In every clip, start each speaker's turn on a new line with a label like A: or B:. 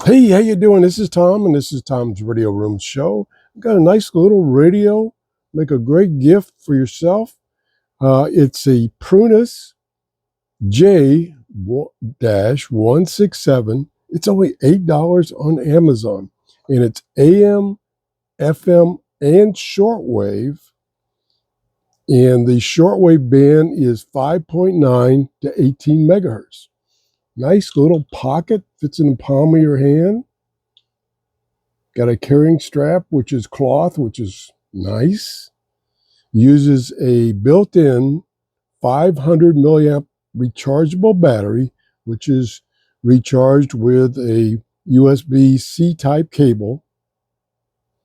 A: Hey, how you doing? This is Tom, and this is Tom's Radio Room Show. Got a nice little radio. Make a great gift for yourself. It's a PRUNUS J-167. It's only $8 on Amazon, and it's AM, FM, and shortwave. And the shortwave band is 5.9 to 18 megahertz. Nice little pocket, fits in the palm of your hand. Got a carrying strap, which is cloth, which is nice. Uses a built-in 500 milliamp rechargeable battery, which is recharged with a USB-C type cable.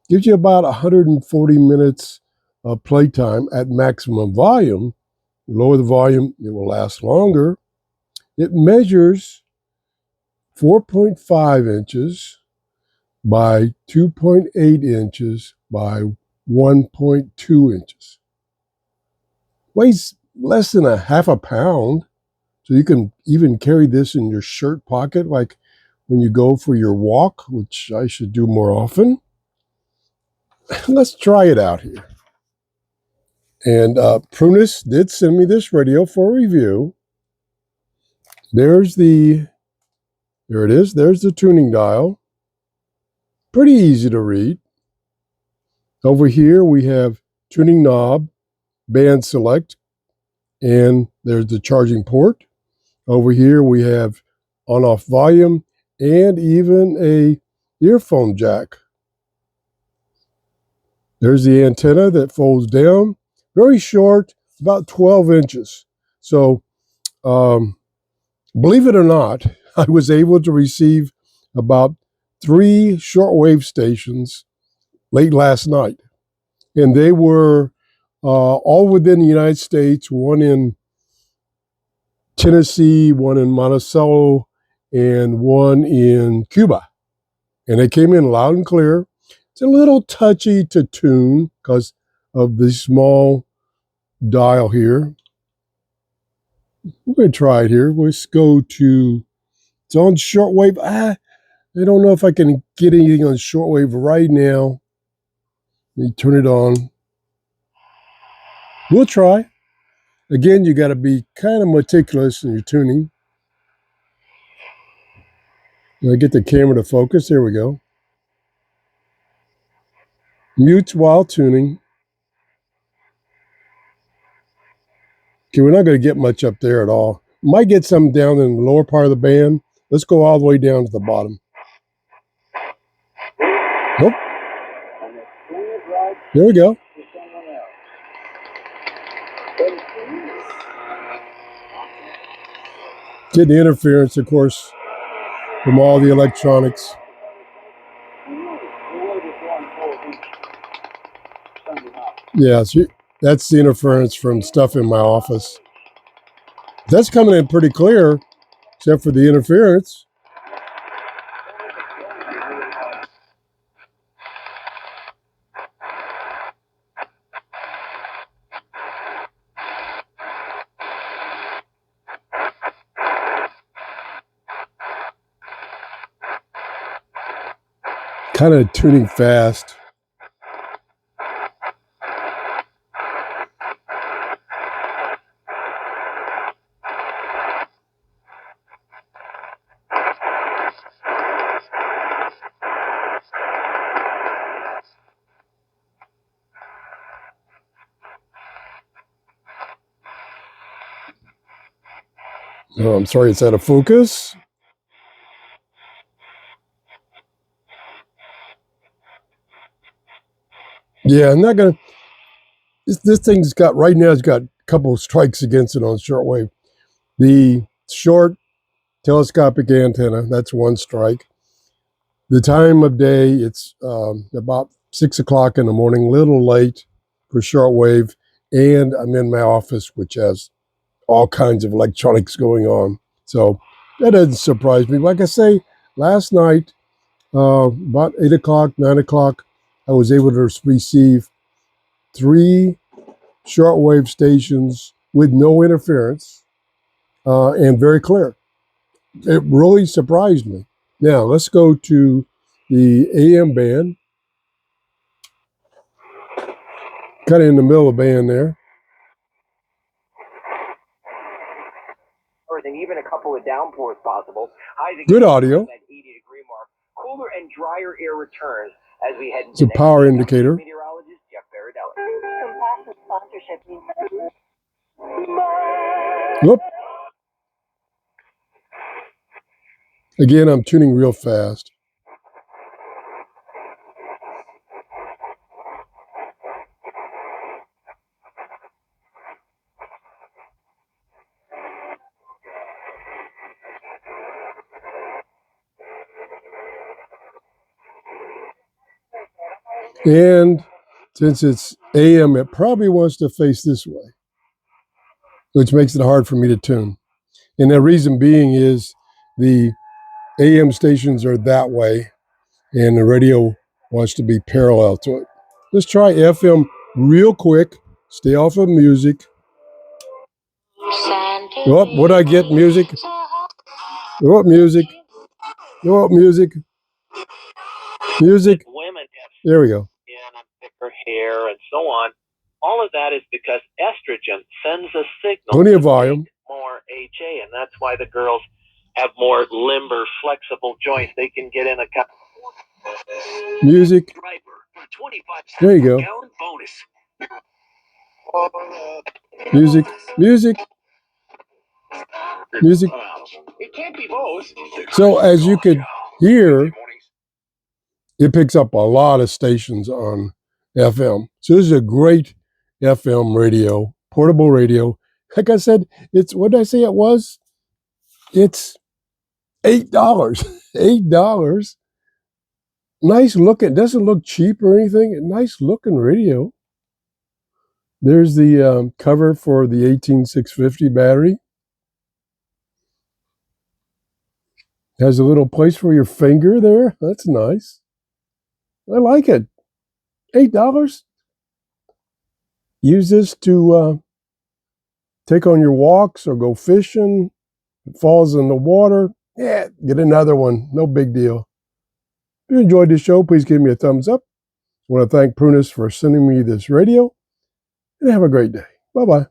A: Gives you about 140 minutes of playtime at maximum volume. Lower the volume, it will last longer. It measures 4.5 inches by 2.8 inches by 1.2 inches. Weighs less than a half a pound, so you can even carry this in your shirt pocket, like when you go for your walk, which I should do more often. Let's try it out here. And PRUNUS did send me this radio for review. There it is. There's the tuning dial. Pretty easy to read. Over here we have tuning knob, band select, and there's the charging port. Over here we have on-off volume and even a earphone jack. There's the antenna that folds down. Very short, about 12 inches. So believe it or not, I was able to receive about 3 shortwave stations late last night. And they were all within the United States, one in Tennessee, one in Monticello, and one in Cuba. And they came in loud and clear. It's a little touchy to tune because of the small dial here. We're going to try it here. Let's go to, it's on shortwave. I don't know if I can get anything on shortwave right now. Let me turn it on. We'll try. Again, you got to be kind of meticulous in your tuning. I get the camera to focus. There we go. Mutes while tuning. Okay, we're not going to get much up there at all. Might get some down in the lower part of the band. Let's go all the way down to the bottom. Nope. There we go. Get the interference, of course, from all the electronics. Yeah, so that's the interference from stuff in my office. That's coming in pretty clear, except for the interference. Kind of tuning fast. Oh, I'm sorry, it's out of focus. Yeah, I'm not going to, this thing's got, right now it's got a couple of strikes against it on shortwave. The short telescopic antenna, that's one strike. The time of day, it's about 6 o'clock in the morning, a little late for shortwave, and I'm in my office, which has all kinds of electronics going on. So that doesn't surprise me. Like I say, last night, about 8 o'clock, 9 o'clock, I was able to receive 3 shortwave stations with no interference and very clear. It really surprised me. Now let's go to the AM band. Kind of in the middle of the band there.
B: And even a couple of downpours possible.
A: Good audio.
B: That 80-degree mark. Cooler and drier air returns as we head into
A: it's a power indicator.
B: Meteorologist Jeff Baradella.
C: Sponsorship means.
A: Whoop. Again, I'm tuning real fast. And since it's AM, it probably wants to face this way, which makes it hard for me to tune. And the reason being is the AM stations are that way, and the radio wants to be parallel to it. Let's try FM real quick. Stay off of music. Oh, what I get? Music. Oh, music. Oh, music. Music.
B: Women have
A: There we go.
B: skin and thicker hair and so on. All of that is because estrogen sends a signal.
A: Plenty of volume.
B: More HA, and that's why the girls have more limber, flexible joints. They can get in a cup.
A: Music. There you go. Music. Music. Music.
B: It can't be both.
A: So as you could hear, it picks up a lot of stations on FM. So this is a great FM radio, portable radio. Like I said, it's, what did I say it was? It's $8. $8. Nice looking. Doesn't look cheap or anything. A nice looking radio. There's the cover for the 18650 battery. Has a little place for your finger there. That's nice. I like it. $8. Use this to take on your walks or go fishing. It falls in the water. Yeah, get another one. No big deal. If you enjoyed this show, please give me a thumbs up. I want to thank PRUNUS for sending me this radio. And have a great day. Bye-bye.